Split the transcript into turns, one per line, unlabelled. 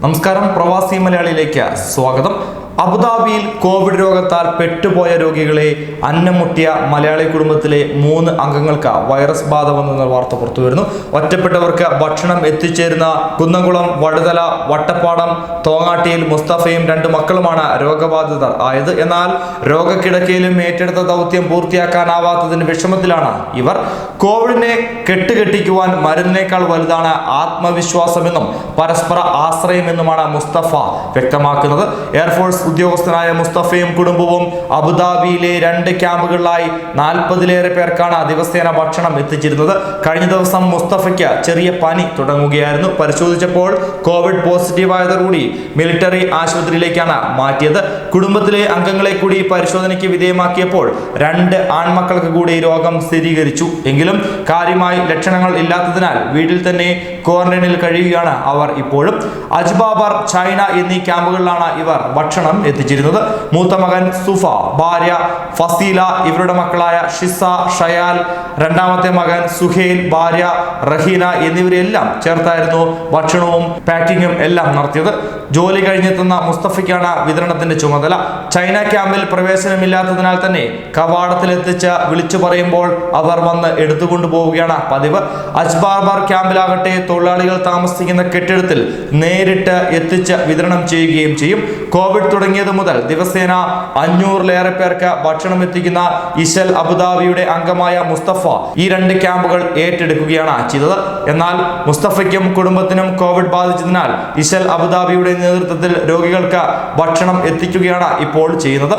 നമസ്കാരം, പ്രവാസി മലയാളിയിലേക്ക് സ്വാഗതം. അബുദാബിയിൽ കോവിഡ് രോഗത്താൽ പെട്ടുപോയ രോഗികളെ അന്നമുട്ടിയ മലയാളി കുടുംബത്തിലെ 3 അംഗങ്ങൾക്ക് വൈറസ് ബാധ വന്നെന്ന വാർത്ത പുറത്തുവരുന്നു. ഒറ്റപ്പെട്ടവർക്ക് ഭക്ഷണം എത്തിച്ചേരുന്ന കുന്നംകുളം, വടുതല, വട്ടപ്പാടം, തോങ്ങാട്ടിയിൽ മുസ്തഫയും 2 മക്കളുമാണ് രോഗബാധിതർ ആയത്. എന്നാൽ രോഗക്കിടക്കയിലും ഏറ്റെടുത്ത ദൗത്യം പൂർത്തിയാക്കാനാവാത്തതിന് വിഷമത്തിലാണ് ഇവർ. കോവിഡിനെ കെട്ടുകെട്ടിക്കുവാൻ മരുന്നിനേക്കാൾ വലുതാണ് ആത്മവിശ്വാസമെന്നും പരസ്പര ആശ്രയമെന്നുമാണ് മുസ്തഫ വ്യക്തമാക്കുന്നത്. എയർഫോഴ്സ് ഉദ്യോഗസ്ഥനായ മുസ്തഫയും കുടുംബവും അബുദാബിയിലെ 2 ക്യാമ്പുകളിലായി 40-ലേറെ പേർക്കാണ് ദിവസേന ഭക്ഷണം എത്തിച്ചിരുന്നത്. കഴിഞ്ഞ ദിവസം മുസ്തഫയ്ക്ക് ചെറിയ പനി തുടങ്ങുകയായിരുന്നു. പരിശോധിച്ചപ്പോൾ കോവിഡ് പോസിറ്റീവായതോടുകൂടി മിലിറ്ററി ആശുപത്രിയിലേക്കാണ് മാറ്റിയത്. കുടുംബത്തിലെ അംഗങ്ങളെ കൂടി പരിശോധനയ്ക്ക് വിധേയമാക്കിയപ്പോൾ 2 ആൺമക്കൾക്ക് കൂടി രോഗം സ്ഥിരീകരിച്ചു. എങ്കിലും കാര്യമായി ലക്ഷണങ്ങൾ ഇല്ലാത്തതിനാൽ വീട്ടിൽ തന്നെ ക്വാറന്റൈനിൽ കഴിയുകയാണ് അവർ ഇപ്പോഴും. അജ്ബാബർ, ചൈന എന്നീ ക്യാമ്പുകളിലാണ് ഇവർ ഭക്ഷണം എത്തിച്ചിരുന്നത്. മൂത്ത മകൻ സുഫ, ഭാര്യ ഫസീല, ഇവരുടെ മക്കളായ ഷിസ, ഷയാൽ, രണ്ടാമത്തെ മകൻ സുഹേൽ, ഭാര്യ റഹീന എന്നിവരെല്ലാം ചേർത്തായിരുന്നു ഭക്ഷണവും പാക്കിങ്ങും എല്ലാം നടത്തിയത്. ജോലി കഴിഞ്ഞെത്തുന്ന മുസ്തഫയ്ക്കാണ് വിതരണത്തിന്റെ ചുമതല. ചൈന ക്യാമ്പിൽ പ്രവേശനമില്ലാത്തതിനാൽ തന്നെ കവാടത്തിലെത്തിച്ച് വിളിച്ചു പറയുമ്പോൾ അവർ വന്ന് എടുത്തുകൊണ്ടു പോവുകയാണ് പതിവ്. അജ്ബാബർ ക്യാമ്പിലാകട്ടെ തൊഴിലാളികൾ താമസിക്കുന്ന കെട്ടിടത്തിൽ നേരിട്ട് എത്തിച്ച് വിതരണം ചെയ്യുകയും ചെയ്യും. കോവിഡ് തുടങ്ങിയത് മുതൽ ദിവസേന 500-ലേറെ പേർക്ക് ഭക്ഷണം എത്തിക്കുന്ന ഇശൽ അബുദാബിയുടെ അംഗമായ മുസ്തഫ ഈ 2 ക്യാമ്പുകൾ ഏറ്റെടുക്കുകയാണ് ചെയ്തത്. എന്നാൽ മുസ്തഫയ്ക്കും കുടുംബത്തിനും കോവിഡ് ബാധിച്ചതിനാൽ ഇശൽ അബുദാബിയുടെ നേതൃത്വത്തിൽ രോഗികൾക്ക് ഭക്ഷണം എത്തിക്കുകയാണ് ഇപ്പോൾ ചെയ്യുന്നത്.